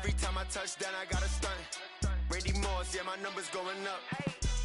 Every time I touch down, I got a stunt. Randy Moss, yeah, my number's going up.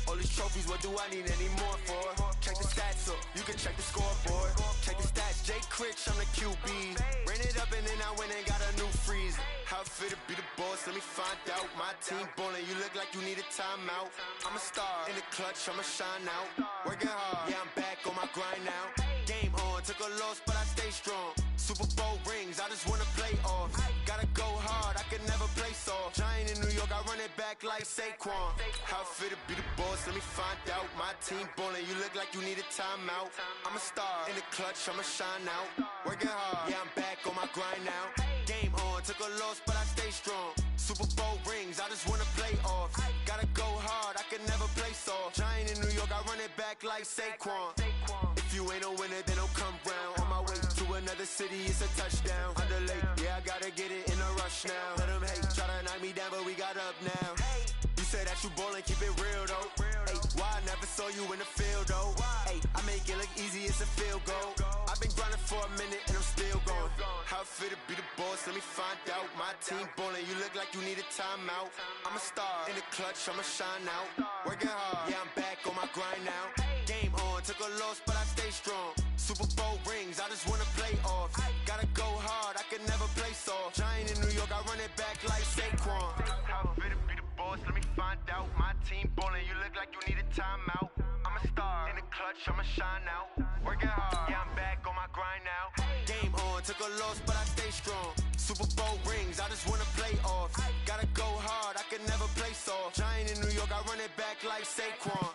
All these trophies, what do I need any more for? Check the stats up, you can check the scoreboard. Check the stats, Jay Critch, I'm the QB. Ran it up and then I went and got a new freeze. How it fit to be the boss, let me find out. My team ballin', you look like you need a timeout. I'm a star, in the clutch, I'ma shine out. Working hard, yeah, I'm back on my grind now. Game on, took a loss, but I stay strong. Super Bowl rings, I just wanna play off. Gotta go hard, I can never play soft. Giant in New York, I run it back like Saquon. How it fit to be the boss, let me find out. My team ballin', you look like you need a timeout. I'm a star, in the clutch, I'ma shine out. Working hard, yeah, I'm back on my grind now. Game on, took a loss, but I stay strong. Super Bowl rings, I just wanna play off. Gotta go hard, I can never play soft. Giant in New York, I run it back like Saquon. If you ain't a winner, then don't come round. On my way to another city, it's a touchdown. Underlay, yeah, I gotta get it in a rush now. Let them hate, try to knock me down, but we got up now. You say that you ballin', keep it real though. Hey, why I never saw you in the field though? Hey, I make it look easy, it's a field goal. I've been grinding for a minute and I'm still going. How it fit to be the boss, let me find out. My team ballin', you look like you need a timeout. I'm a star, in the clutch, I'ma shine out. Working hard, yeah, I'm back on my grind now. Game on, took a loss, but I stay strong. Super Bowl rings, I just wanna play off. Gotta go hard, I can never play soft. Giant in New York, I run it back like Saquon. How it fit to be the boss, let me find out. My team ballin', you look like you need a timeout. I'm a star, in the clutch, I'ma shine out. Working hard, yeah, I'm back on my grind now. Game on, took a loss, but I stay strong. Super Bowl rings, I just wanna play off. Gotta go hard, I can never play soft. Giant in New York, I run it back like Saquon.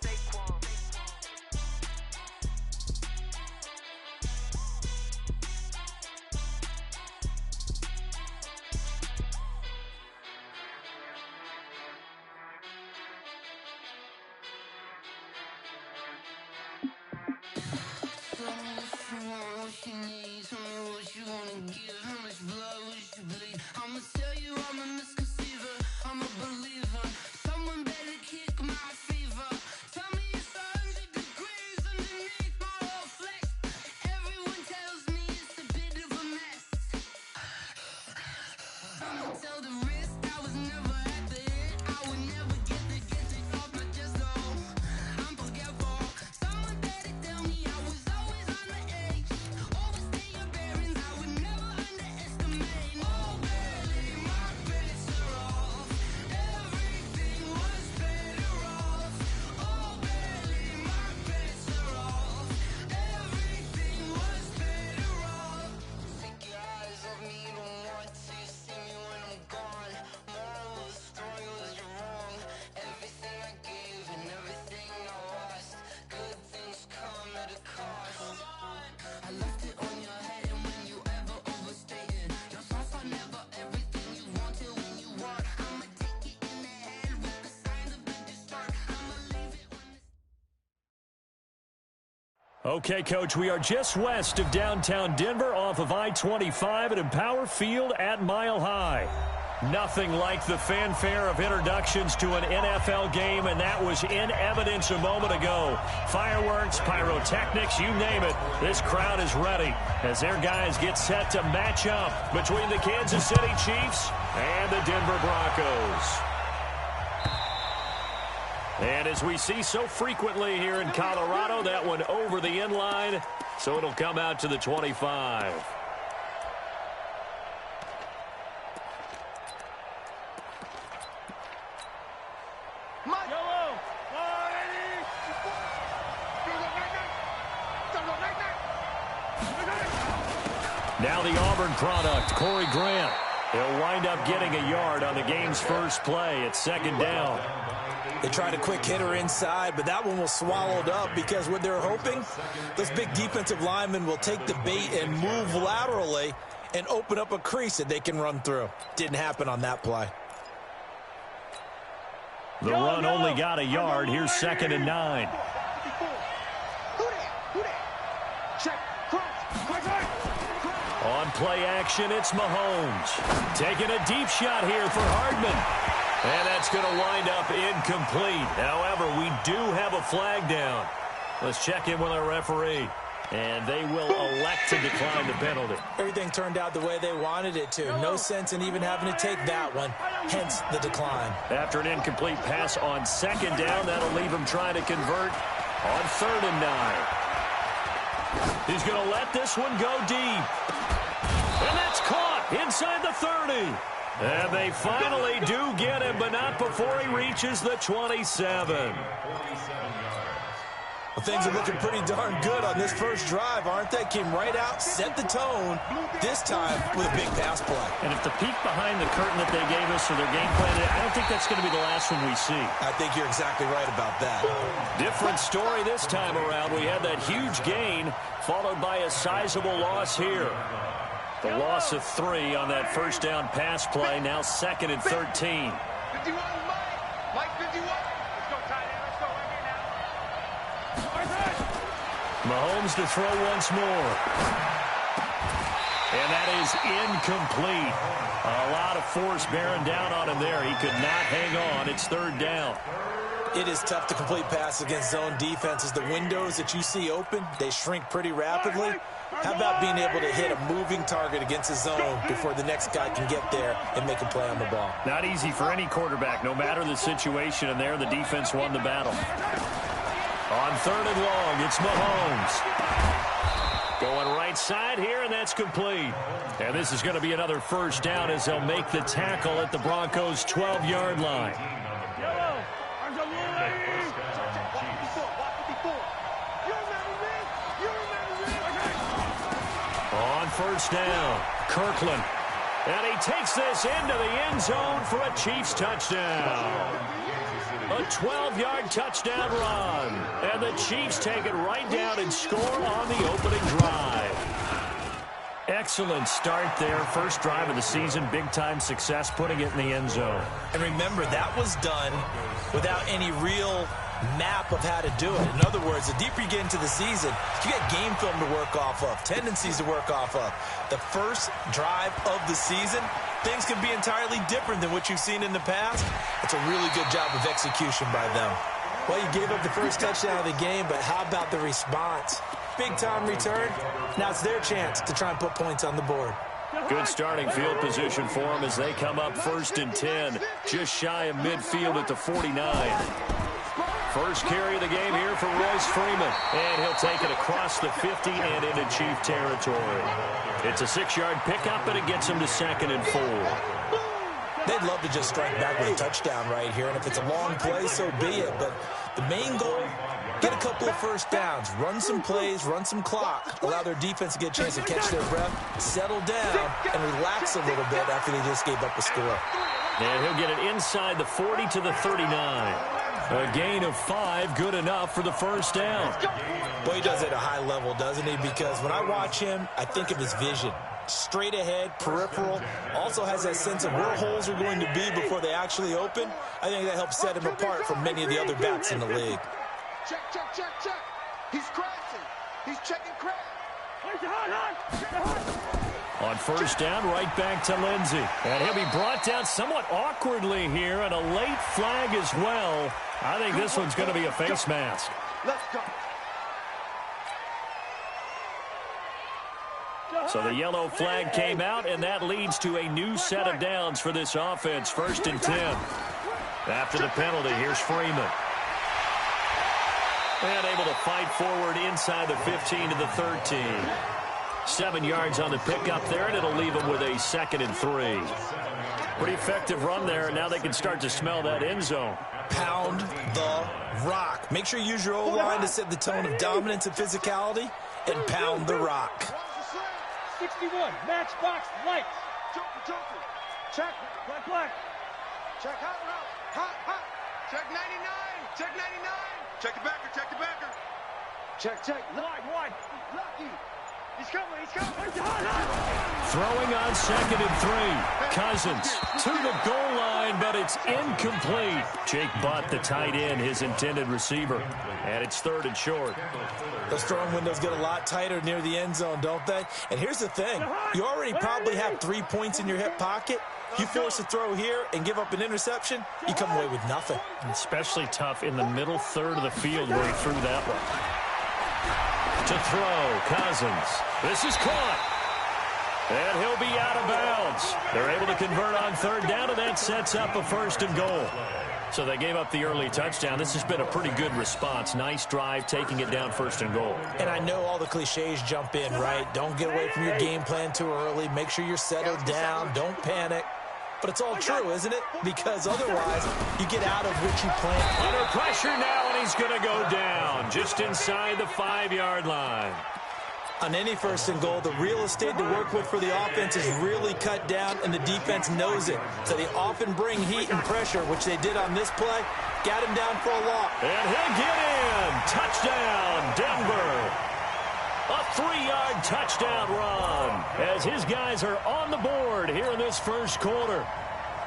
Okay, Coach, we are just west of downtown Denver off of I-25 at Empower Field at Mile High. Nothing like the fanfare of introductions to an NFL game, and that was in evidence a moment ago. Fireworks, pyrotechnics, you name it. This crowd is ready as their guys get set to match up between the Kansas City Chiefs and the Denver Broncos. And as we see so frequently here in Colorado, that one over the end line, so it'll come out to the 25. Now the Auburn product, Corey Grant. He'll wind up getting a yard on the game's first play. It's second down. They tried a quick hitter inside, but that one was swallowed up because what they're hoping, those big defensive linemen will take the bait and move laterally and open up a crease that they can run through. Didn't happen on that play. The run only got a yard. Here's second and 9. On play action, it's Mahomes. Taking a deep shot here for Hardman. And that's going to wind up incomplete. However, we do have a flag down. Let's check in with our referee. And they will elect to decline the penalty. Everything turned out the way they wanted it to. No sense in even having to take that one, hence the decline. After an incomplete pass on second down, that'll leave him trying to convert on 3rd and 9. He's going to let this one go deep. And that's caught inside the 30. And they finally do get him, but not before he reaches the 27. Well, things are looking pretty darn good on this first drive, aren't they? Came right out, set the tone, this time with a big pass play. And if the peek behind the curtain that they gave us or their game plan, I don't think that's going to be the last one we see. I think you're exactly right about that. Different story this time around. We had that huge gain, followed by a sizable loss here. The loss of 3 on that first down pass play, now 2nd and 13. 51, Mike 51. Let's go, tight end. Let's go right here now. Mahomes to throw once more. And that is incomplete. A lot of force bearing down on him there. He could not hang on. It's 3rd down. It is tough to complete passes against zone defenses. The windows that you see open, they shrink pretty rapidly. How about being able to hit a moving target against a zone before the next guy can get there and make a play on the ball? Not easy for any quarterback, no matter the situation. And there, the defense won the battle. On 3rd and long, it's Mahomes. Going right side here, and that's complete. And this is going to be another first down as they'll make the tackle at the Broncos' 12-yard line. On first down, Kirkland. And he takes this into the end zone for a Chiefs touchdown. A 12-yard touchdown run. And the Chiefs take it right down and score on the opening drive. Excellent start there. First drive of the season. Big-time success putting it in the end zone. And remember, that was done without any real map of how to do it. In other words, the deeper you get into the season, you get game film to work off of, tendencies to work off of. The first drive of the season, things can be entirely different than what you've seen in the past. It's a really good job of execution by them. Well, you gave up the first touchdown of the game, but how about the response? Big-time return. Now it's their chance to try and put points on the board. Good starting field position for them as they come up 1st and 10, just shy of midfield at the 49. First carry of the game here for Royce Freeman. And he'll take it across the 50 and into Chief territory. It's a 6-yard pickup, and it gets him to 2nd and 4. They'd love to just strike back with a touchdown right here. And if it's a long play, so be it. But the main goal, get a couple of first downs, run some plays, run some clock, allow their defense to get a chance to catch their breath, settle down, and relax a little bit after they just gave up a score. And he'll get it inside the 40 to the 39. A gain of 5, good enough for the first down. Boy, he does it at a high level, doesn't he? Because when I watch him, I think of his vision. Straight ahead, peripheral, also has that sense of where holes are going to be before they actually open. I think that helps set him apart from many of the other backs in the league. Check, check, check, check. He's crashing. He's checking crash. On first down, right back to Lindsey. And he'll be brought down somewhat awkwardly here, and a late flag as well. I think this one's going to be a face mask. Let's go. So the yellow flag came out, and that leads to a new set of downs for this offense. 1st and 10. After the penalty, here's Freeman. And able to fight forward inside the 15 to the 13. 7 yards on the pickup there, and it'll leave them with a 2nd and 3. Pretty effective run there, and now they can start to smell that end zone. Pound the rock. Make sure you use your O-line to set the tone of dominance and physicality, and pound the rock. 61, matchbox lights. Joker. Check. Black. Check hot route. Hot. Check 99. Check 99. Check the backer. Check. Wide. Lucky. He's coming. Throwing on 2nd and 3. Cousins to the goal line, but it's incomplete. Jake Butt, the tight end, his intended receiver. And it's 3rd and short. Those throwing windows get a lot tighter near the end zone, don't they? And here's the thing. You already probably have 3 points in your hip pocket. You force a throw here and give up an interception, you come away with nothing. Especially tough in the middle third of the field where he threw that one. To throw, Cousins. This is caught. And he'll be out of bounds. They're able to convert on third down, and that sets up a 1st and goal. So they gave up the early touchdown. This has been a pretty good response. Nice drive, taking it down 1st and goal. And I know all the cliches jump in, right? Don't get away from your game plan too early. Make sure you're settled down. Don't panic. But it's all true, isn't it? Because otherwise, you get out of what you planned. Under pressure now, and he's going to go down just inside the 5-yard line. On any 1st and goal, the real estate to work with for the offense is really cut down, and the defense knows it. So they often bring heat and pressure, which they did on this play. Got him down for a loss. And he'll get in. Touchdown, Denver. A 3-yard touchdown run as his guys are on the board here in this 1st quarter.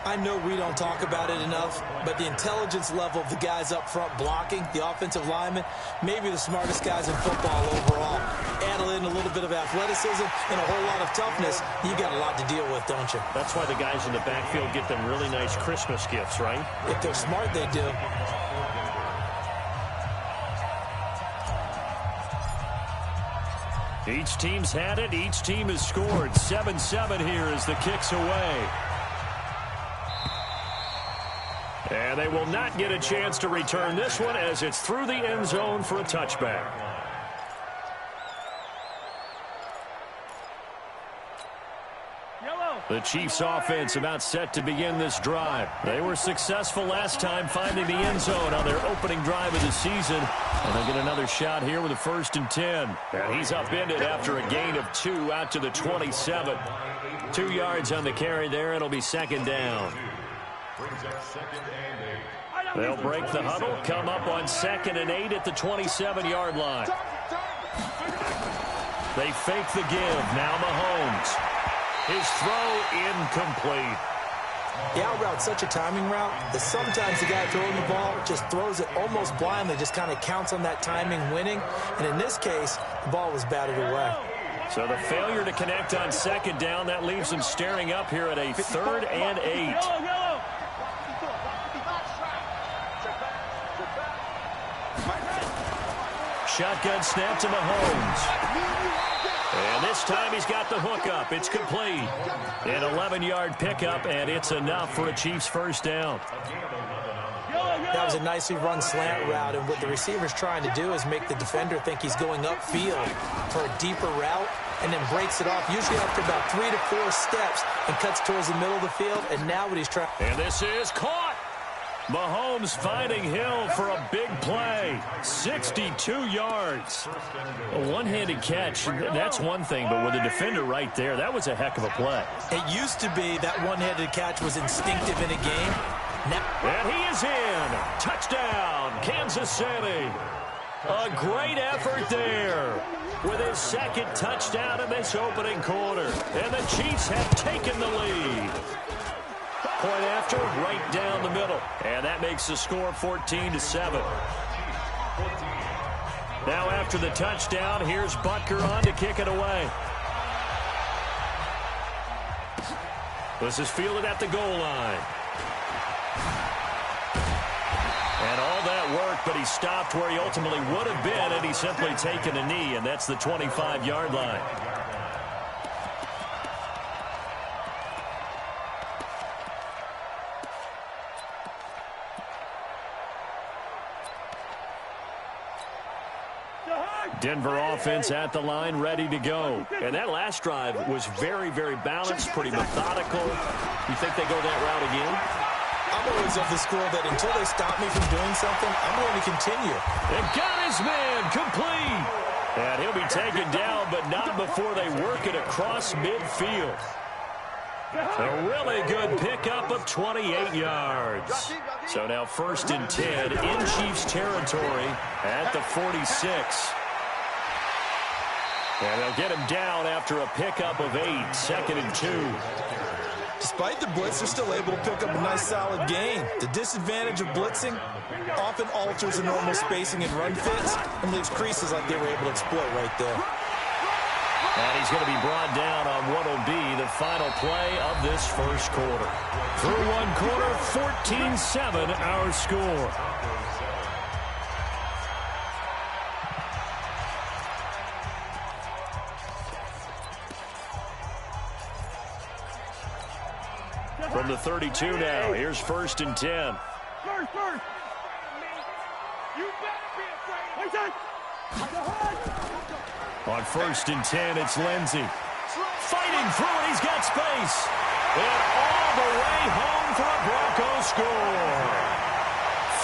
I know we don't talk about it enough, but the intelligence level of the guys up front blocking, the offensive linemen, maybe the smartest guys in football overall. Add in a little bit of athleticism and a whole lot of toughness, you got a lot to deal with, don't you? That's why the guys in the backfield get them really nice Christmas gifts, right? If they're smart, they do. Each team's had it. Each team has scored. 7-7 here as the kick's away. And they will not get a chance to return this one as it's through the end zone for a touchback. The Chiefs offense about set to begin this drive. They were successful last time finding the end zone on their opening drive of the season. And they get another shot here with a 1st and 10. And he's upended after a gain of 2 out to the 27. 2 yards on the carry there. It'll be 2nd down. They'll break the huddle, come up on 2nd and 8 at the 27-yard line. They fake the give. Now Mahomes. His throw incomplete. The out route's such a timing route that sometimes the guy throwing the ball just throws it almost blindly, just kind of counts on that timing winning. And in this case, the ball was batted away. So the failure to connect on 2nd down, that leaves them staring up here at a 3rd and 8. Shotgun snap to Mahomes. And this time he's got the hook up. It's complete. An 11-yard pickup, and it's enough for a Chiefs 1st down. That was a nicely run slant route, and what the receiver's trying to do is make the defender think he's going upfield for a deeper route, and then breaks it off, usually after about 3 to 4 steps, and cuts towards the middle of the field, and now what he's trying... And this is caught. Mahomes finding Hill for a big play. 62 yards. A one-handed catch, that's one thing, but with a defender right there, that was a heck of a play. It used to be that one-handed catch was instinctive in a game. Now, and he is in. Touchdown, Kansas City. A great effort there with his 2nd touchdown in this opening quarter. And the Chiefs have taken the lead. Point after, right down the middle. And that makes the score 14-7. Now after the touchdown, here's Butker on to kick it away. This is fielded at the goal line. And all that work, but he stopped where he ultimately would have been, and he's simply taken a knee, and that's the 25-yard line. Denver offense at the line, ready to go. And that last drive was very, very balanced, pretty methodical. You think they go that route again? I'm always of the school that until they stop me from doing something, I'm going to continue. And got his man complete. And he'll be taken down, but not before they work it across midfield. A really good pickup of 28 yards. So now 1st and 10 in Chiefs territory at the 46. And they'll get him down after a pickup of 8, 2nd and 2. Despite the blitz, they're still able to pick up a nice solid gain. The disadvantage of blitzing often alters the normal spacing and run fits and leaves creases like they were able to exploit right there. And he's going to be brought down on what will be the final play of this 1st quarter. Through 1 quarter, 14-7 our score. From the 32 now, here's 1st and 10. First. You better be afraid. On 1st and 10, it's Lindsey. Fighting through it, he's got space. And all the way home for a Broncos score.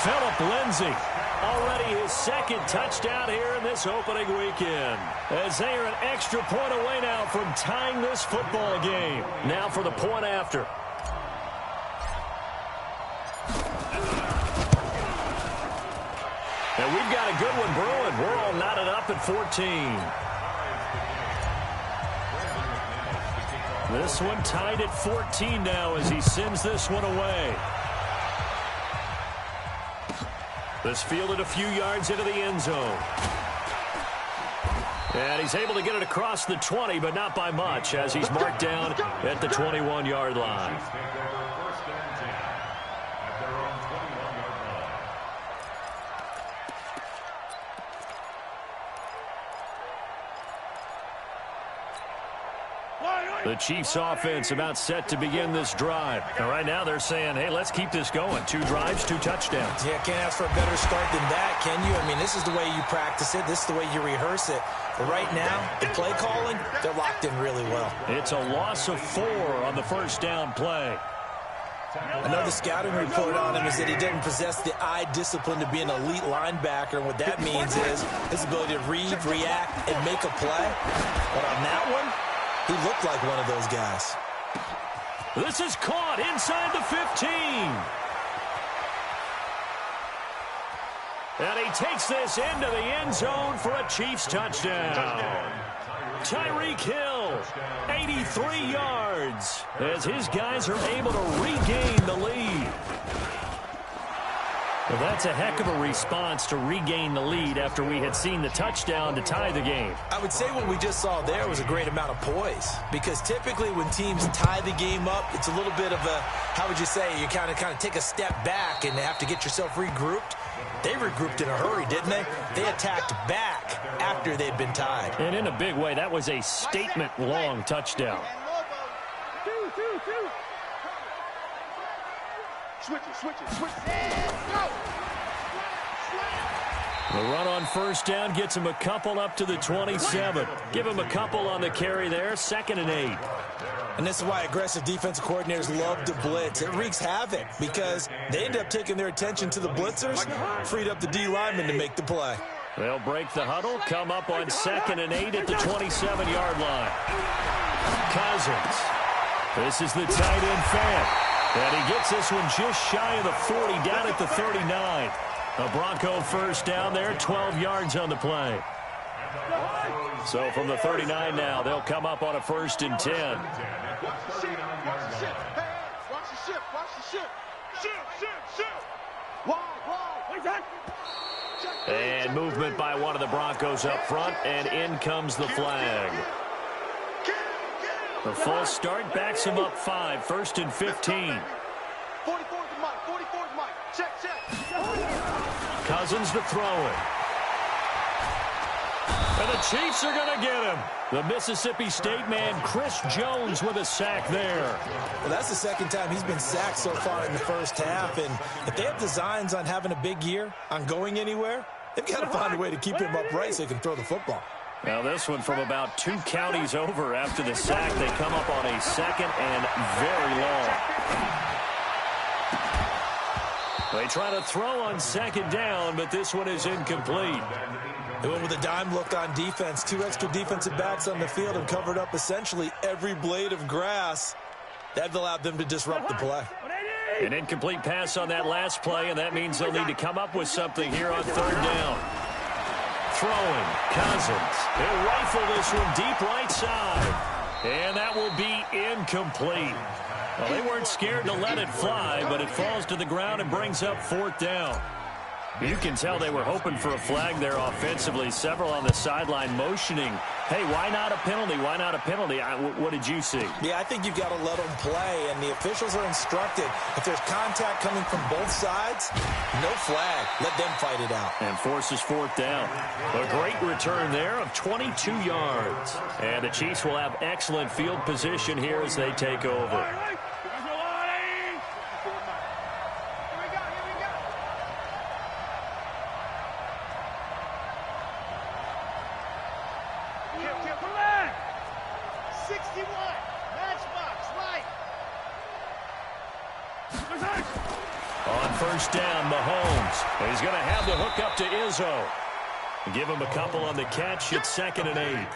Phillip Lindsey, already his 2nd touchdown here in this opening weekend. As they are an extra point away now from tying this football game. Now for the point after. And we've got a good one brewing. We're all knotted up at 14. This one tied at 14 now as he sends this one away. This fielded a few yards into the end zone. And he's able to get it across the 20, but not by much, as he's marked down at the 21-yard line. The Chiefs offense about set to begin this drive. And right now they're saying, hey, let's keep this going. 2 drives, 2 touchdowns. Yeah, can't ask for a better start than that, can you? I mean, this is the way you practice it. This is the way you rehearse it. But right now, the play calling, they're locked in really well. It's a loss of 4 on the 1st down play. Another scouting report on him is that he doesn't possess the eye discipline to be an elite linebacker. And what that means is his ability to read, react, and make a play. But on that one, he looked like one of those guys. This is caught inside the 15. And he takes this into the end zone for a Chiefs touchdown. Tyreek Hill, 83 yards, as his guys are able to regain the lead. Well, that's a heck of a response to regain the lead after we had seen the touchdown to tie the game. I would say what we just saw there was a great amount of poise, because typically when teams tie the game up, it's a little bit of a, how would you say, you kind of take a step back and have to get yourself regrouped. They regrouped in a hurry, didn't they? They attacked back after they'd been tied. And in a big way, that was a statement-long touchdown. Switch it. The run on 1st down gets him a couple up to the 27. Give him a couple on the carry there, 2nd and 8. And this is why aggressive defensive coordinators love to blitz. It wreaks havoc because they end up taking their attention to the blitzers, freed up the D lineman to make the play. They'll break the huddle, come up on 2nd and 8 at the 27-yard line. Cousins. This is the tight end fan. And he gets this one just shy of the 40, down at the 39. A Bronco 1st down there, 12 yards on the play. So from the 39 now, they'll come up on a 1st and 10. And movement by one of the Broncos up front, and in comes the flag. The false start backs him up 5, 1st and 15. Cousins to throw it. And the Chiefs are going to get him. The Mississippi State man, Chris Jones, with a sack there. Well, that's the 2nd time he's been sacked so far in the 1st half. And if they have designs on having a big year, on going anywhere, they've got to find a way to keep him upright so they can throw the football. Now this one from about 2 counties over after the sack. They come up on a 2nd and very long. They try to throw on 2nd down, but this one is incomplete. They went with a dime look on defense. 2 extra defensive backs on the field and covered up essentially every blade of grass. That allowed them to disrupt the play. An incomplete pass on that last play, and that means they'll need to come up with something here on 3rd down. Throwing, Cousins. He'll rifle this one deep right side. And that will be incomplete. Well, they weren't scared to let it fly, but it falls to the ground and brings up 4th down. You can tell they were hoping for a flag there offensively. Several on the sideline motioning, hey, why not a penalty? Why not a penalty? What did you see? Yeah, I think you've got to let them play, and the officials are instructed. If there's contact coming from both sides, no flag. Let them fight it out. And forces 4th down. A great return there of 22 yards. And the Chiefs will have excellent field position here as they take over. On first down, Mahomes. He's going to have the hook up to Izzo. Give him a couple on the catch. It's 2nd and 8.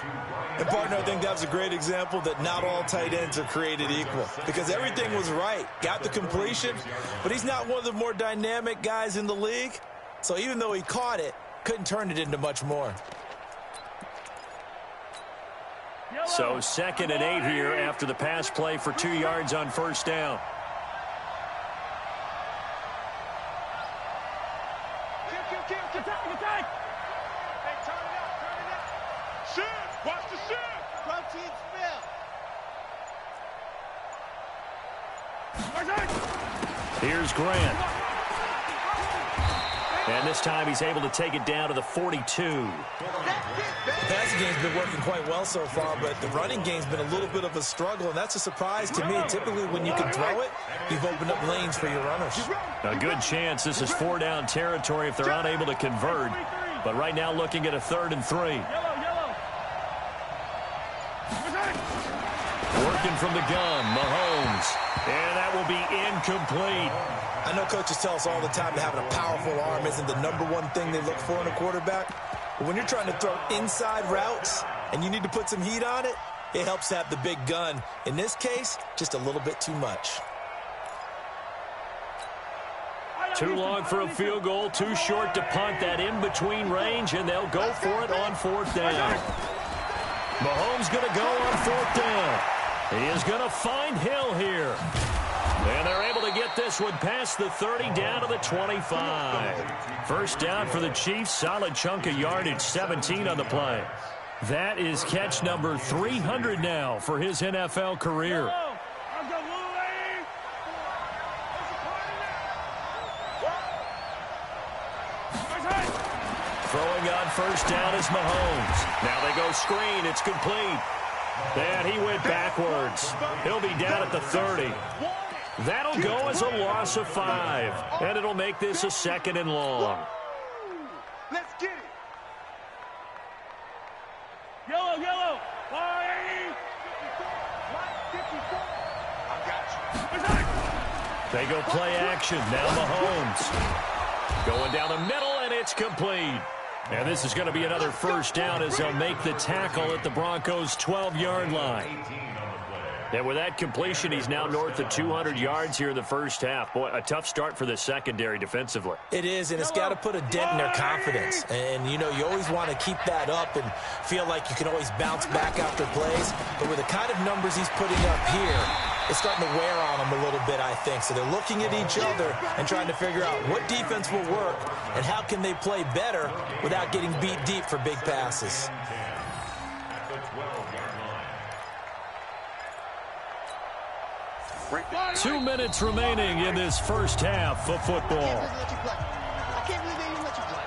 And, partner, I think that's a great example that not all tight ends are created equal because everything was right. Got the completion, but he's not one of the more dynamic guys in the league. So even though he caught it, couldn't turn it into much more. So 2nd and 8 here after the pass play for 2 yards on first down. Here's Grant. And this time he's able to take it down to the 42. The passing game's been working quite well so far, but the running game's been a little bit of a struggle, and that's a surprise to me. Typically, when you can throw it, you've opened up lanes for your runners. A good chance this is 4-down territory if they're unable to convert. But right now looking at a 3rd and 3. Working from the gun, Mahomes. And that will be incomplete. I know coaches tell us all the time that having a powerful arm isn't the #1 thing they look for in a quarterback. But when you're trying to throw inside routes and you need to put some heat on it, it helps to have the big gun. In this case, just a little bit too much. Too long for a field goal, too short to punt. That in-between range, and they'll go for it on 4th down. Mahomes going to go on 4th down. He is going to find Hill here. And they're able to get this one past the 30 down to the 25. First down for the Chiefs. Solid chunk of yardage, 17 on the play. That is catch number 300 now for his NFL career. Throwing on first down is Mahomes. Now they go screen. It's complete. And he went backwards. He'll be down at the 30. That'll go as a loss of 5. And it'll make this a 2nd and long. Let's get it. Yellow, yellow. They go play action. Now Mahomes. Going down the middle, and it's complete. And this is going to be another first down as they'll make the tackle at the Broncos' 12-yard line. And with that completion, he's now north of 200 yards here in the first half. Boy, a tough start for the secondary defensively. It is, and it's got to put a dent in their confidence. And, you know, you always want to keep that up and feel like you can always bounce back after plays. But with the kind of numbers he's putting up here, it's starting to wear on them a little bit, I think. So they're looking at each other and trying to figure out what defense will work and how can they play better without getting beat deep for big passes. Two minutes remaining in this first half of football. I can't believe they even let you play.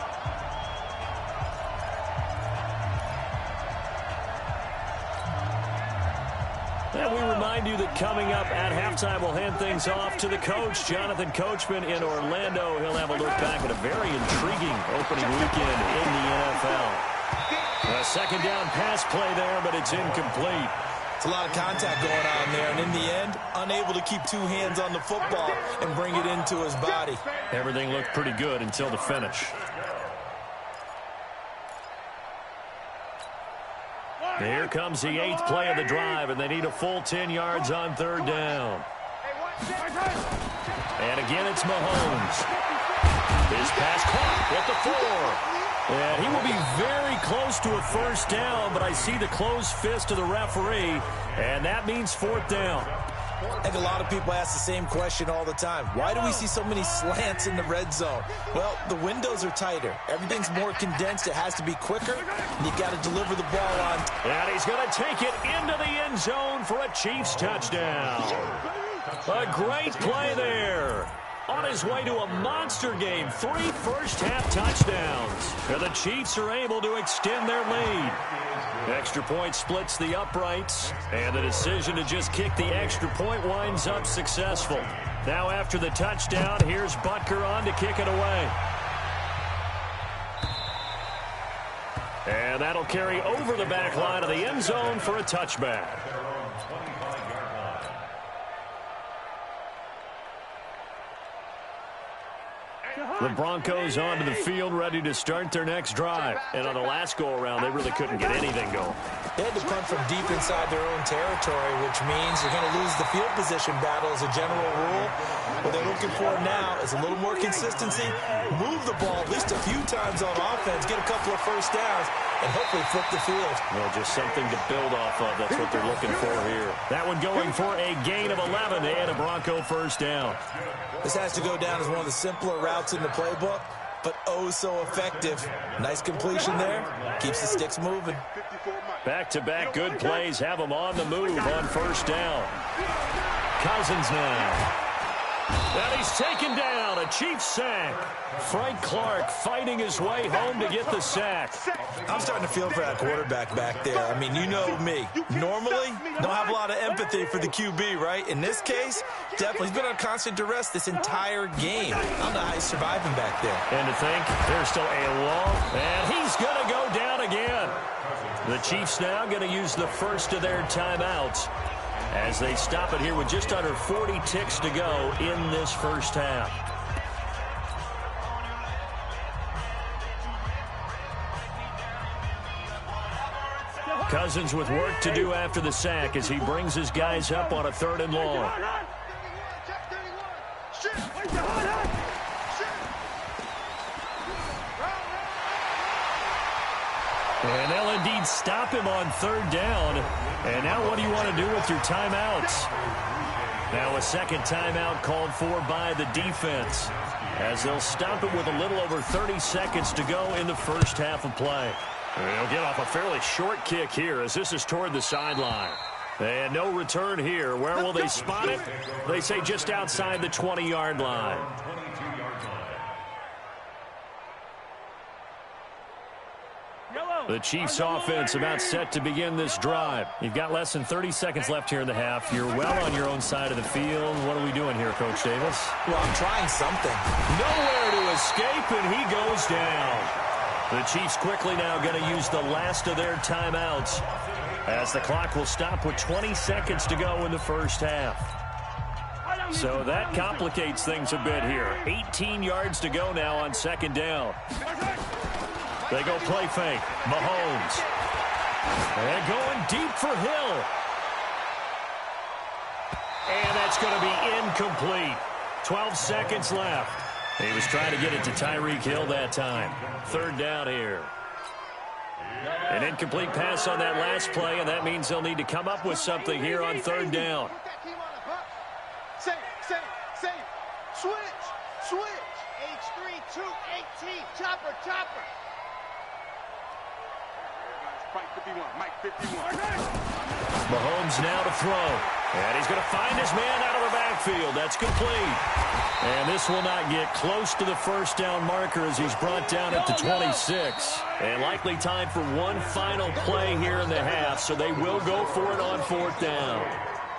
And we remind you that coming up at halftime, we'll hand things off to the coach, Jonathan Coachman in Orlando. He'll have a look back at a very intriguing opening weekend in the NFL. A second down pass play there, but it's incomplete. It's a lot of contact going on there, and in the end, unable to keep two hands on the football and bring it into his body. Everything looked pretty good until the finish. Here comes the 8th play of the drive, and they need a full 10 yards on third down. And again, it's Mahomes. His pass caught at the 4. And he will be very close to a first down, but I see the closed fist of the referee, and that means 4th down. I think a lot of people ask the same question all the time. Why do we see so many slants in the red zone? Well, the windows are tighter. Everything's more condensed. It has to be quicker, and you've got to deliver the ball on. And he's going to take it into the end zone for a Chiefs touchdown. A great play there. On his way to a monster game, 3 first-half touchdowns. And the Chiefs are able to extend their lead. Extra point splits the uprights, and the decision to just kick the extra point winds up successful. Now after the touchdown, here's Butker on to kick it away. And that'll carry over the back line of the end zone for a touchback. The Broncos onto the field, ready to start their next drive. And on the last go-around, they really couldn't get anything going. They had to punt from deep inside their own territory, which means you're going to lose the field position battle as a general rule. What they're looking for now is a little more consistency, move the ball at least a few times on offense, get a couple of first downs, and hopefully flip the field. Well, just something to build off of. That's what they're looking for here. That one going for a gain of 11 and a Bronco first down. This has to go down as one of the simpler routes in the playbook, but oh so effective. Nice completion there. Keeps the sticks moving. Back-to-back good plays have them on the move on first down. Cousins now. And he's taken down. A Chiefs sack. Frank Clark fighting his way home to get the sack. I'm starting to feel for that quarterback back there. I mean, you know me. Normally, don't have a lot of empathy for the QB, right? In this case, definitely. He's been on constant duress this entire game. I don't know how he's surviving back there. And to think, there's still a long, and he's going to go down again. The Chiefs now going to use the first of their timeouts as they stop it here with just under 40 ticks to go in this first half. Cousins with work to do after the sack as he brings his guys up on a 3rd and long. And they'll indeed stop him on 3rd down. And now what do you want to do with your timeouts? Now a second timeout called for by the defense as they'll stop it with a little over 30 seconds to go in the first half of play. They'll get off a fairly short kick here as this is toward the sideline. And no return here. Where will they spot it? They say just outside the 20-yard line. The Chiefs offense about set to begin this drive. You've got less than 30 seconds left here in the half. You're well on your own side of the field. What are we doing here, Coach Davis? Well, I'm trying something. Nowhere to escape, and he goes down. The Chiefs quickly now going to use the last of their timeouts as the clock will stop with 20 seconds to go in the first half. So that complicates things a bit here. 18 yards to go now on 2nd down. They go play fake. Mahomes. And going deep for Hill. And that's going to be incomplete. 12 seconds left. He was trying to get it to Tyreek Hill that time. 3rd down here. An incomplete pass on that last play, and that means they'll need to come up with something here on 3rd down. Same. Switch. H3, 218. Chopper. Mike 51. Mahomes now to throw. And he's going to find his man out of the backfield. That's complete. And this will not get close to the first down marker as he's brought down at the 26. And likely time for one final play here in the half, so they will go for it on 4th down.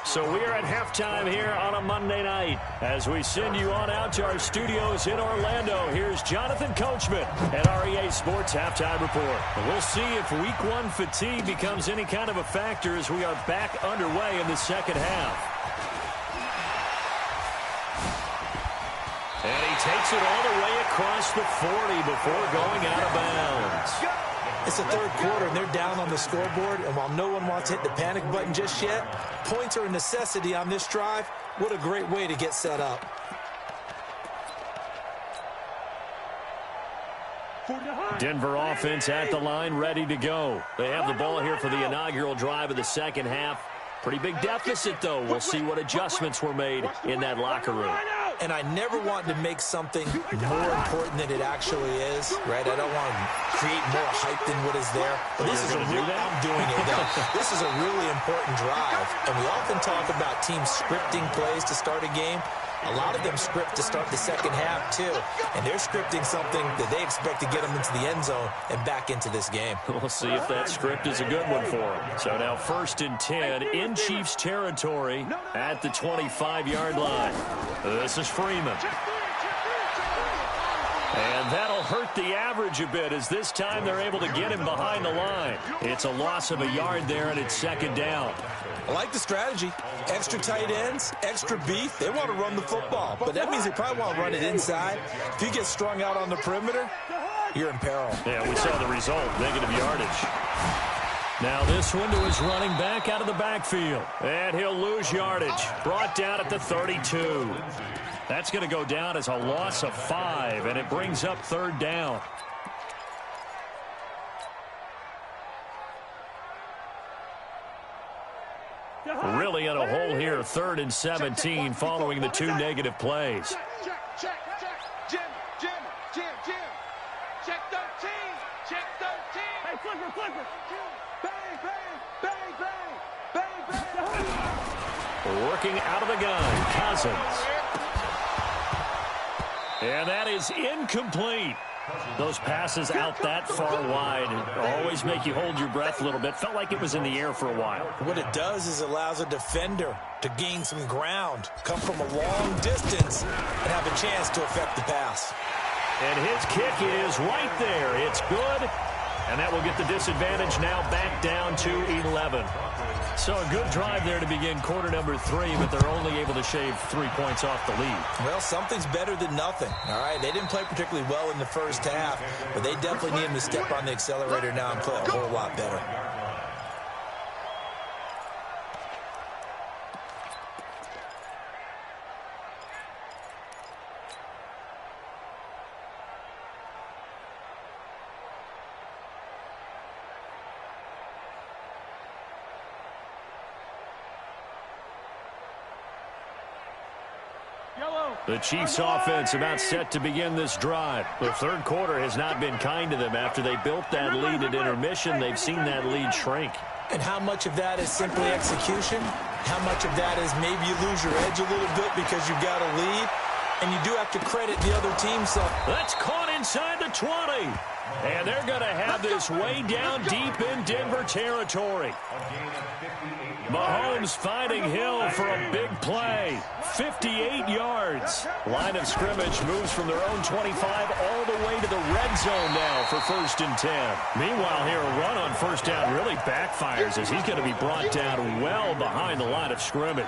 So we are at halftime here on a Monday night. As we send you on out to our studios in Orlando, here's Jonathan Coachman at REA Sports Halftime Report. And we'll see if Week 1 fatigue becomes any kind of a factor as we are back underway in the second half. And he takes it all the way across the 40 before going out of bounds. It's the 3rd quarter, and they're down on the scoreboard, and while no one wants to hit the panic button just yet, points are a necessity on this drive. What a great way to get set up. Denver offense at the line, ready to go. They have the ball here for the inaugural drive of the second half. Pretty big deficit, though. We'll see what adjustments were made in that locker room. And I never want to make something more important than it actually is, right? I don't want to create more hype than what is there. But this is a real, I'm doing it, though. This is a really important drive. And we often talk about teams scripting plays to start a game. A lot of them script to start the second half, too. And they're scripting something that they expect to get them into the end zone and back into this game. We'll see if that script is a good one for them. So now 1st and 10 in Chiefs territory at the 25-yard line. This is Freeman. And that'll hurt the average a bit, as this time they're able to get him behind the line. It's a loss of a yard there, and it's second down. I like the strategy. Extra tight ends, extra beef. They want to run the football, but that means they probably want to run it inside. If you get strung out on the perimeter, you're in peril. Yeah, we saw the result, negative yardage. Now this one to his running back out of the backfield. And he'll lose yardage. Brought down at the 32. That's going to go down as a loss of 5, and it brings up third down. Really in a hole here, 3rd and 17 following the 2 negative plays. Check. Jim. Check 13. Hey, flipper. Bang. Working out of the gun, Cousins. And that is incomplete. Those passes out that far wide always make you hold your breath a little bit. Felt like it was in the air for a while. What it does is it allows a defender to gain some ground, come from a long distance, and have a chance to affect the pass. And his kick is right there. It's good. And that will get the disadvantage now back down to 11. So a good drive there to begin quarter number 3, but they're only able to shave 3 points off the lead. Well, something's better than nothing, all right? They didn't play particularly well in the first half, but they definitely need him to step on the accelerator now and play a whole lot better. The Chiefs offense about set to begin this drive. The third quarter has not been kind to them. After they built that lead at intermission, they've seen that lead shrink. And how much of that is simply execution? How much of that is maybe you lose your edge a little bit because you've got a lead? And you do have to credit the other team some. That's caught inside the 20. And they're going to have this way down deep in Denver territory. Mahomes finding Hill for a big play. 58 yards. Line of scrimmage moves from their own 25 all the way to the red zone now for 1st and 10. Meanwhile, here a run on first down really backfires as he's going to be brought down well behind the line of scrimmage.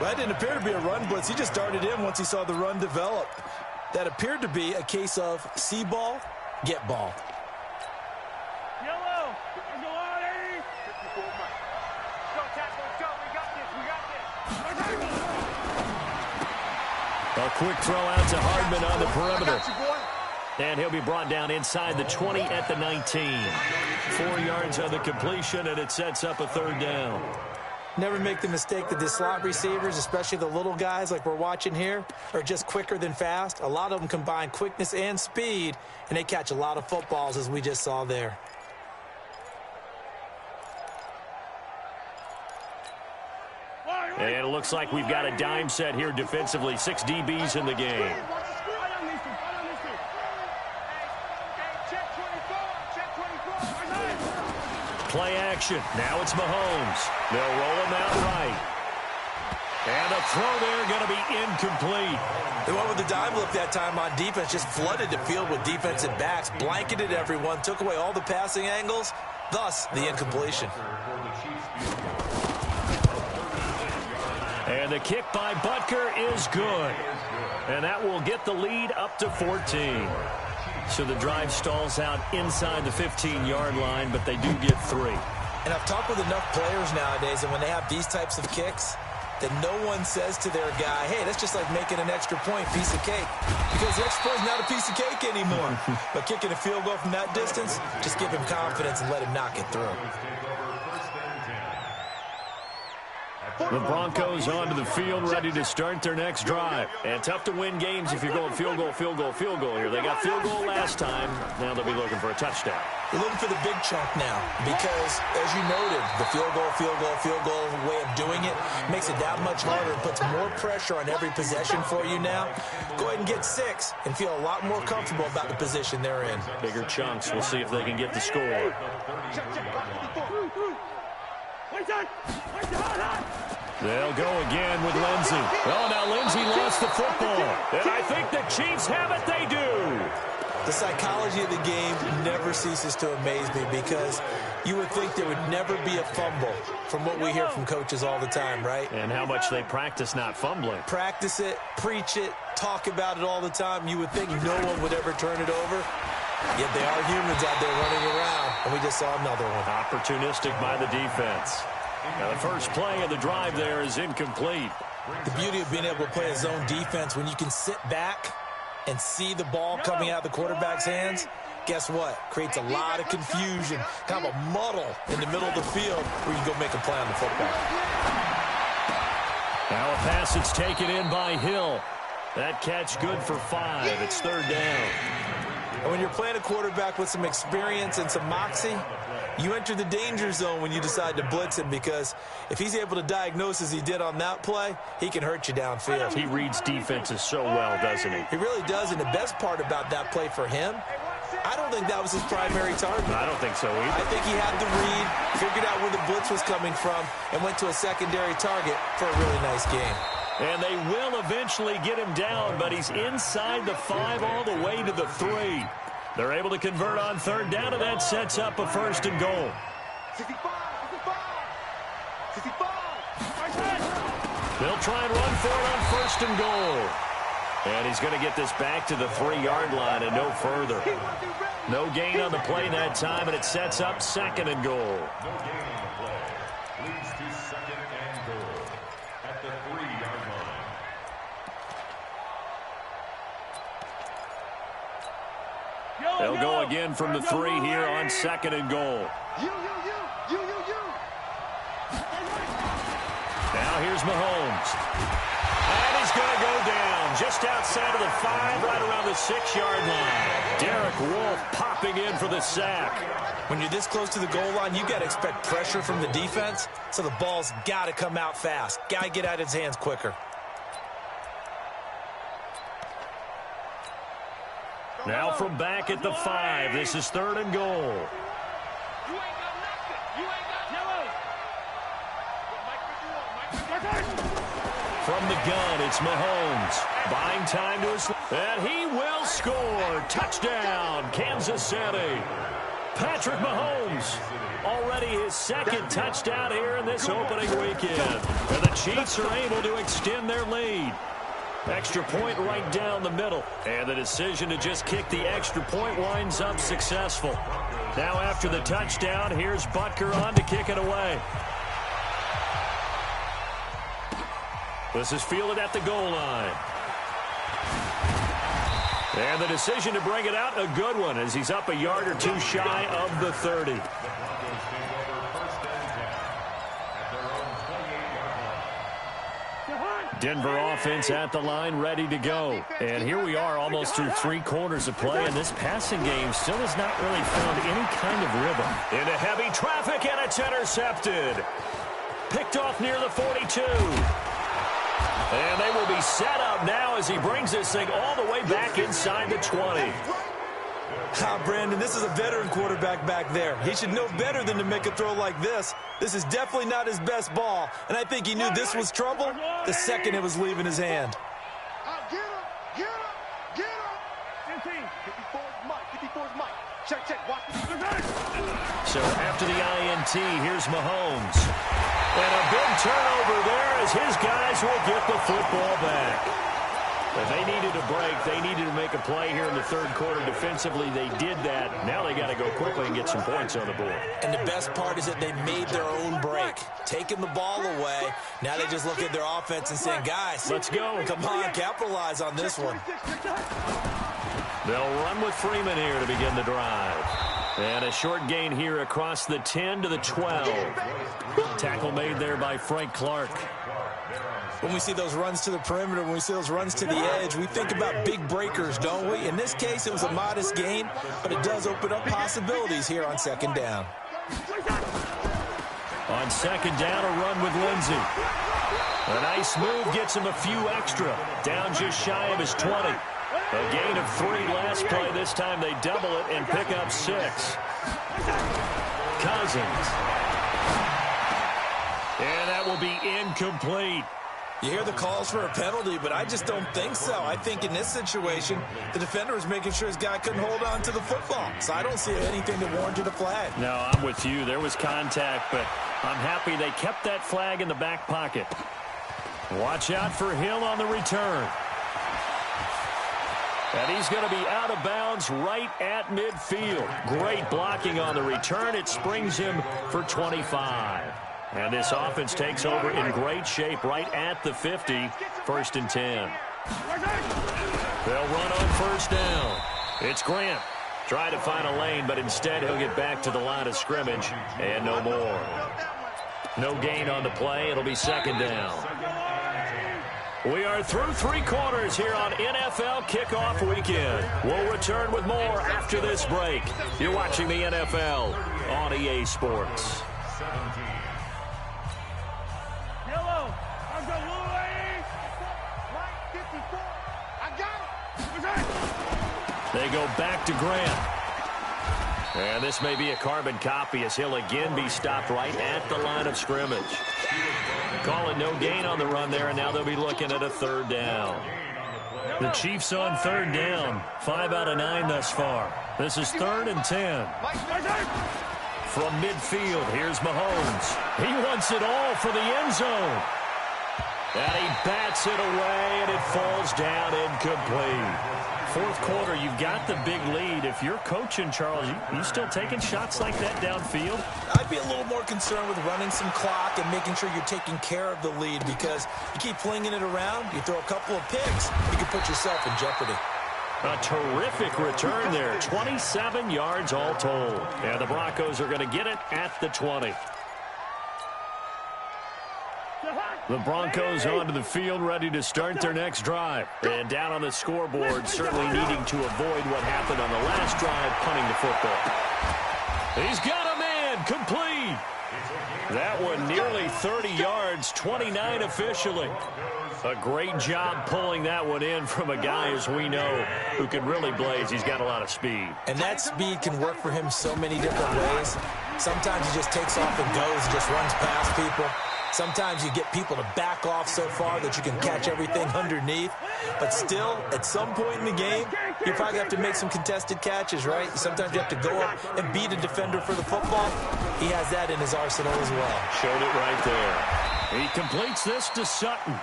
Well, that didn't appear to be a run blitz. He just darted in once he saw the run develop. That appeared to be a case of see ball, get ball. Yellow. Let's go on, 80. 54 miles. Go, Tackle. Let's go. We got this. A quick throw out to Hardman on the perimeter. And he'll be brought down inside the 20 at the 19. 4 yards on the completion, and it sets up a third down. Never make the mistake that the slot receivers, especially the little guys like we're watching here, are just quicker than fast. A lot of them combine quickness and speed, and they catch a lot of footballs, as we just saw there. And it looks like we've got a dime set here defensively. 6 DBs in the game. Play action. Now it's Mahomes. They'll roll him out right. And a throw there going to be incomplete. They went with the dime look that time on defense, just flooded the field with defensive backs, blanketed everyone, took away all the passing angles, thus the incompletion. And the kick by Butker is good. And that will get the lead up to 14. So the drive stalls out inside the 15-yard line, but they do get 3. And I've talked with enough players nowadays, and when they have these types of kicks, that no one says to their guy, hey, that's just like making an extra point, piece of cake. Because the extra point is not a piece of cake anymore. But kicking a field goal from that distance, just give him confidence and let him knock it through. The Broncos onto the field, ready to start their next drive. And tough to win games if you're going field goal here. They got field goal last time. Now they'll be looking for a touchdown. They're looking for the big chunk now because, as you noted, the field goal way of doing it makes it that much harder and puts more pressure on every possession for you now. Go ahead and get 6 and feel a lot more comfortable about the position they're in. Bigger chunks. We'll see if they can get the score. They'll go again with Lindsey. Oh, now Lindsey throws the football. And I think the Chiefs have it. They do. The psychology of the game never ceases to amaze me because you would think there would never be a fumble from what we hear from coaches all the time, right? And how much they practice not fumbling. Practice it, preach it, talk about it all the time. You would think no one would ever turn it over. Yet they are humans out there running around, and we just saw another one. Opportunistic by the defense. Now the first play of the drive there is incomplete. The beauty of being able to play a zone defense when you can sit back and see the ball coming out of the quarterback's hands, guess what? Creates a lot of confusion, kind of a muddle in the middle of the field where you can go make a play on the football. Now a pass that's taken in by Hill. That catch good for 5. It's third down. And when you're playing a quarterback with some experience and some moxie, you enter the danger zone when you decide to blitz him because if he's able to diagnose as he did on that play, he can hurt you downfield. He reads defenses so well, doesn't he? He really does, and the best part about that play for him, I don't think that was his primary target. I don't think so either. I think he had the read, figured out where the blitz was coming from, and went to a secondary target for a really nice game. And they will eventually get him down, but he's inside the 5 all the way to the 3. They're able to convert on third down, and that sets up a first and goal. 65. They'll try and run for it on first and goal. And he's going to get this back to the 3-yard line and no further. No gain on the play that time, and it sets up second and goal. No gain on the play. Leads to second and goal at the 3-yard line. They'll go again from the 3 here on second and goal. Now here's Mahomes. And he's going to go down just outside of the 5, right around the 6-yard line. Derek Wolfe popping in for the sack. When you're this close to the goal line, you got to expect pressure from the defense, so the ball's got to come out fast. Got to get out of his hands quicker. Now from back at the 5, this is third and goal. From the gun, it's Mahomes. Buying time to his... And he will score. Touchdown, Kansas City. Patrick Mahomes. Already his second touchdown here in this opening weekend. And the Chiefs are able to extend their lead. Extra point right down the middle. And the decision to just kick the extra point winds up successful. Now after the touchdown, here's Butker on to kick it away. This is fielded at the goal line. And the decision to bring it out, a good one, as he's up a yard or two shy of the 30. Denver offense at the line, ready to go. And here we are almost through 3 quarters of play, and this passing game still has not really found any kind of rhythm. Into heavy traffic, and it's intercepted. Picked off near the 42. And they will be set up now as he brings this thing all the way back inside the 20. Brandon, this is a veteran quarterback back there. He should know better than to make a throw like this. This is definitely not his best ball, and I think he knew this was trouble the second it was leaving his hand. Get him. 54's Mike. Check. Watch. So after the INT, here's Mahomes. And a big turnover there as his guys will get the football back. But they needed a break. They needed to make a play here in the third quarter defensively. They did that. Now they got to go quickly and get some points on the board. And the best part is that they made their own break, taking the ball away. Now they just look at their offense and saying, guys, let's go. Come on, capitalize on this one. They'll run with Freeman here to begin the drive. And a short gain here across the 10 to the 12. Tackle made there by Frank Clark. When we see those runs to the perimeter, when we see those runs to the edge, we think about big breakers, don't we? In this case, it was a modest gain, but it does open up possibilities here on second down. On second down, a run with Lindsey. A nice move gets him a few extra. Down just shy of his 20. A gain of 3 last play. This time they double it and pick up 6. Cousins. And that will be incomplete. You hear the calls for a penalty, but I just don't think so. I think in this situation, the defender was making sure his guy couldn't hold on to the football. So I don't see anything that warranted a flag. No, I'm with you. There was contact, but I'm happy they kept that flag in the back pocket. Watch out for Hill on the return. And he's going to be out of bounds right at midfield. Great blocking on the return. It springs him for 25. And this offense takes over in great shape right at the 50, 1st and 10. They'll run on 1st down. It's Grant. Try to find a lane, but instead he'll get back to the line of scrimmage and no more. No gain on the play. It'll be 2nd down. We are through 3 quarters here on NFL Kickoff Weekend. We'll return with more after this break. You're watching the NFL on EA Sports. Yellow, I've got blue lane. White 54. I got it. They go back to Grant. And this may be a carbon copy as he'll again be stopped right at the line of scrimmage. Call it no gain on the run there, and now they'll be looking at a 3rd down. The Chiefs on 3rd down. 5 out of 9 thus far. This is 3rd and 10. From midfield, here's Mahomes. He wants it all for the end zone. And he bats it away, and it falls down incomplete. 4th quarter, you've got the big lead. If you're coaching, Charles, you still taking shots like that downfield? I'd be a little more concerned with running some clock and making sure you're taking care of the lead, because you keep flinging it around, you throw a couple of picks, you can put yourself in jeopardy. A terrific return there. 27 yards all told. And the Broncos are going to get it at the 20. The Broncos onto the field, ready to start their next drive. And down on the scoreboard, certainly needing to avoid what happened on the last drive, punting the football. He's got a man, complete. That one nearly 30 yards, 29 officially. A great job pulling that one in from a guy, as we know, who can really blaze. He's got a lot of speed. And that speed can work for him so many different ways. Sometimes he just takes off and goes and just runs past people. Sometimes you get people to back off so far that you can catch everything underneath. But still, at some point in the game, you probably have to make some contested catches, right? Sometimes you have to go up and beat a defender for the football. He has that in his arsenal as well. Showed it right there. He completes this to Sutton.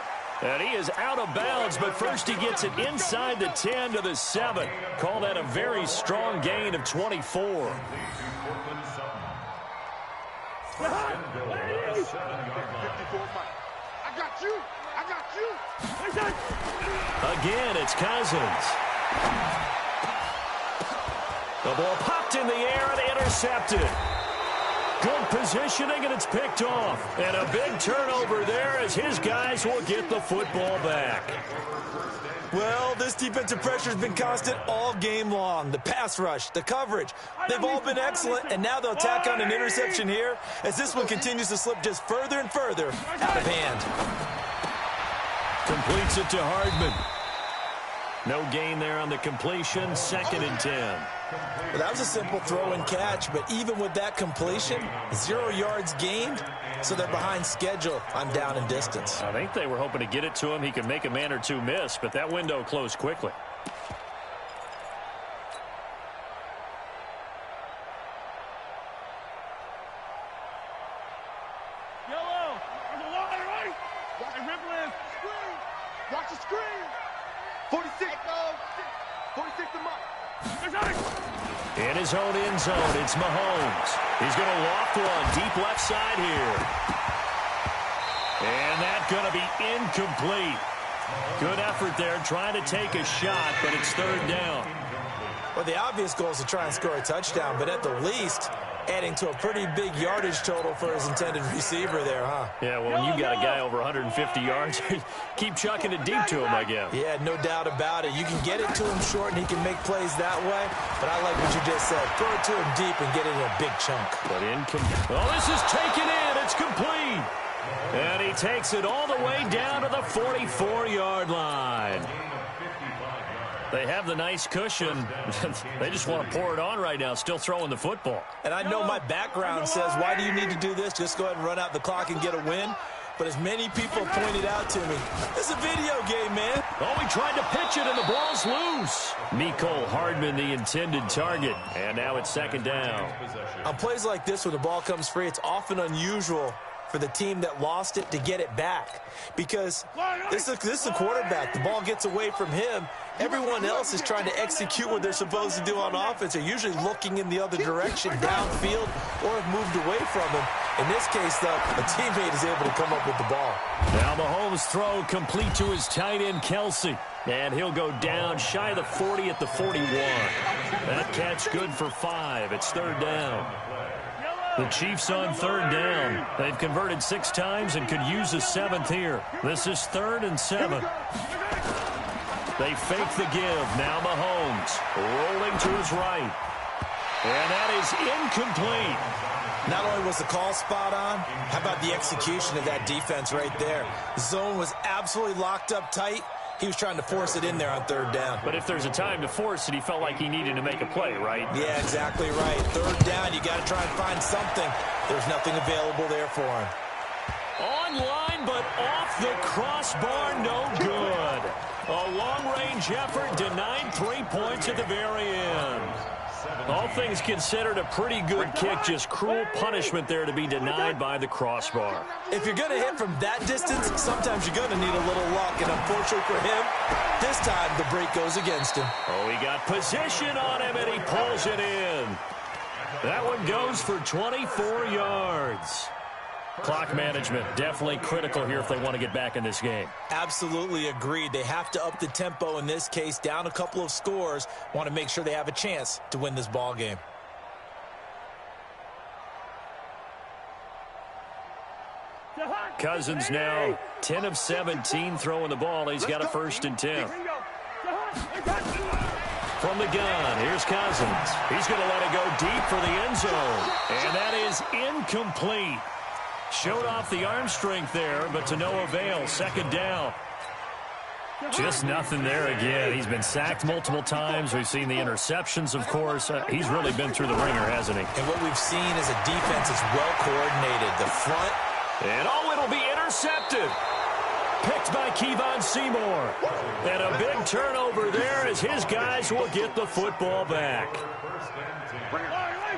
And he is out of bounds, but first he gets it inside the 10 to the 7. Call that a very strong gain of 24. I got you. Again, it's Cousins. The ball popped in the air and intercepted. Good positioning, and it's picked off. And a big turnover there as his guys will get the football back. Well, this defensive pressure has been constant all game long. The pass rush, the coverage, they've all been excellent, and now they'll tack on an interception here as this one continues to slip just further and further out of hand. Completes it to Hardman. No gain there on the completion, 2nd and 10. Well, that was a simple throw and catch, but even with that completion, 0 yards gained, so they're behind schedule on down and distance. I think they were hoping to get it to him. He could make a man or two miss, but that window closed quickly. Yellow, on the line, right? Watch the ripple screen. Watch the screen. 46. 46 to Mike. In his own end zone, it's Mahomes. He's going to loft one deep left side here. And that's going to be incomplete. Good effort there, trying to take a shot, but it's 3rd down. Well, the obvious goal is to try and score a touchdown, but at the least, adding to a pretty big yardage total for his intended receiver there, huh? Yeah, well, when you've got a guy over 150 yards, keep chucking it deep to him, I guess. Yeah, no doubt about it. You can get it to him short, and he can make plays that way, but I like what you just said. Throw it to him deep and get it in a big chunk. But incomplete. Oh, this is taken in. It's complete. And he takes it all the way down to the 44-yard line. They have the nice cushion. They just want to pour it on right now, still throwing the football. And I know my background says, why do you need to do this? Just go ahead and run out the clock and get a win. But as many people pointed out to me, it's a video game, man. Oh, he tried to pitch it, and the ball's loose. Mecole Hardman, the intended target. And now it's second down. On plays like this, when the ball comes free, it's often unusual for the team that lost it to get it back. Because this is a quarterback. The ball gets away from him. Everyone else is trying to execute what they're supposed to do on offense. They're usually looking in the other direction, downfield, or have moved away from him. In this case, though, a teammate is able to come up with the ball. Now Mahomes' throw complete to his tight end, Kelsey. And he'll go down shy of the 40 at the 41. That catch good for 5. It's third down. The Chiefs on third down. They've converted 6 times and could use a 7th here. This is 3rd and 7. They fake the give. Now Mahomes rolling to his right. And that is incomplete. Not only was the call spot on, how about the execution of that defense right there? The zone was absolutely locked up tight. He was trying to force it in there on third down. But if there's a time to force it, he felt like he needed to make a play, right? Yeah, exactly right. Third down, you got to try and find something. There's nothing available there for him. Online, but off the crossbar, no good. A long-range effort denied 3 points at the very end. All things considered, a pretty good kick, just cruel punishment there to be denied by the crossbar. If you're going to hit from that distance, sometimes you're going to need a little luck, and unfortunately for him, this time the break goes against him. Oh, he got position on him, and he pulls it in. That one goes for 24 yards. Clock management, definitely critical here if they want to get back in this game. Absolutely agreed. They have to up the tempo in this case, down a couple of scores. Want to make sure they have a chance to win this ball game. Cousins now 10 of 17 throwing the ball. He's got a 1st and 10. From the gun, here's Cousins. He's going to let it go deep for the end zone. And that is incomplete. Showed off the arm strength there, but to no avail. 2nd down. Just nothing there again. He's been sacked multiple times. We've seen the interceptions, of course. He's really been through the ringer, hasn't he? And what we've seen is a defense that's well coordinated. The front. And it'll be intercepted. Picked by Kevon Seymour. And a big turnover there as his guys will get the football back.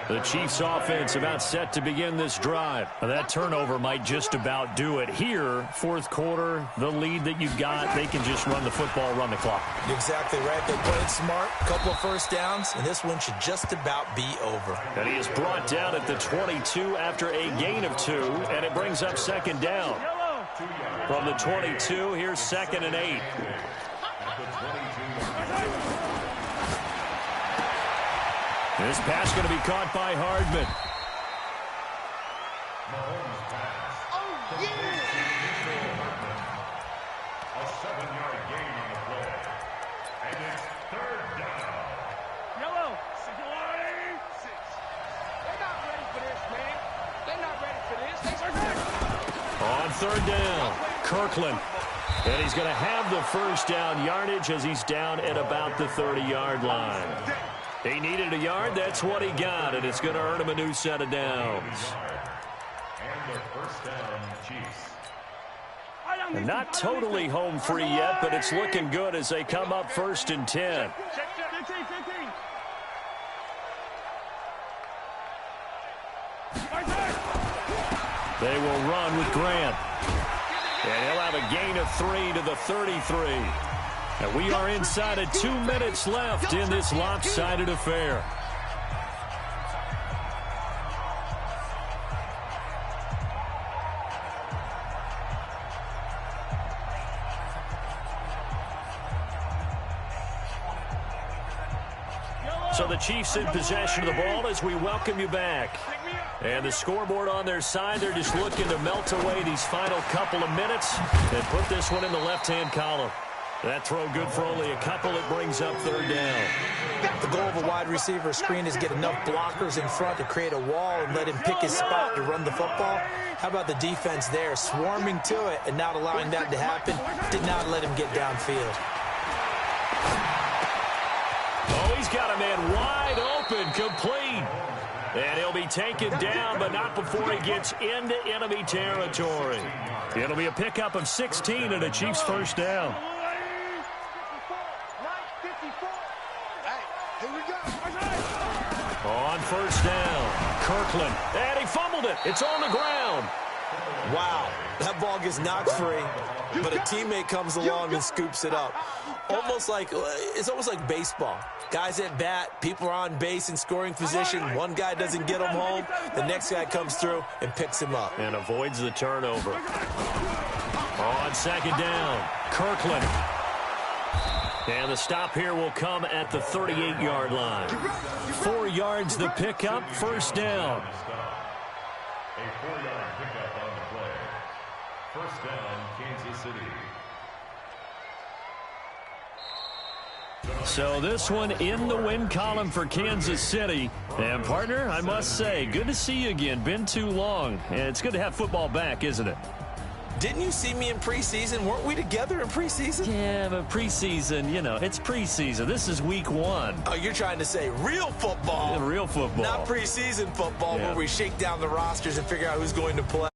The Chiefs offense about set to begin this drive. That turnover might just about do it. Here, 4th quarter, the lead that you've got, they can just run the football, run the clock. Exactly right. They played smart, couple of first downs, and this one should just about be over. And he is brought down at the 22 after a gain of 2, and it brings up 2nd down. From the 22, here's 2nd and 8. This pass going to be caught by Hardman. Oh, yeah! A 7-yard gain on the play. And it's 3rd down. Yellow. They're not ready for this, man. They're not ready for this. On 3rd down, Kirkland. And he's going to have the 1st down yardage as he's down at about the 30-yard line. He needed a yard. That's what he got, and it's going to earn him a new set of downs. And the 1st down, Chiefs. And not totally home free yet, but it's looking good as they come up 1st and 10. They will run with Grant. And he'll have a gain of 3 to the 33. And we are inside of 2 minutes left in this lopsided affair. So the Chiefs in possession of the ball as we welcome you back. And the scoreboard on their side, they're just looking to melt away these final couple of minutes and put this one in the left-hand column. That throw good for only a couple. It brings up 3rd down. The goal of a wide receiver screen is get enough blockers in front to create a wall and let him pick his spot to run the football. How about the defense there, swarming to it and not allowing that to happen? Did not let him get downfield. Oh, he's got a man wide open, complete. And he'll be taken down, but not before he gets into enemy territory. It'll be a pickup of 16 and a Chiefs first down. On first down, Kirkland, and he fumbled it. It's on the ground. Wow, that ball gets knocked free, but a teammate comes along and scoops it up. It's almost like baseball. Guys at bat, people are on base in scoring position. One guy doesn't get him home. The next guy comes through and picks him up. And avoids the turnover. On second down, Kirkland. And the stop here will come at the 38-yard line. 4 yards the pickup, first down. A 4-yard pickup on the play. First down, Kansas City. So this one in the win column for Kansas City. And, partner, I must say, good to see you again. Been too long. And it's good to have football back, isn't it? Didn't you see me in preseason? Weren't we together in preseason? Yeah, but preseason, it's preseason. This is week 1. Oh, you're trying to say real football. Yeah, real football. Not preseason football where we shake down the rosters and figure out who's going to play.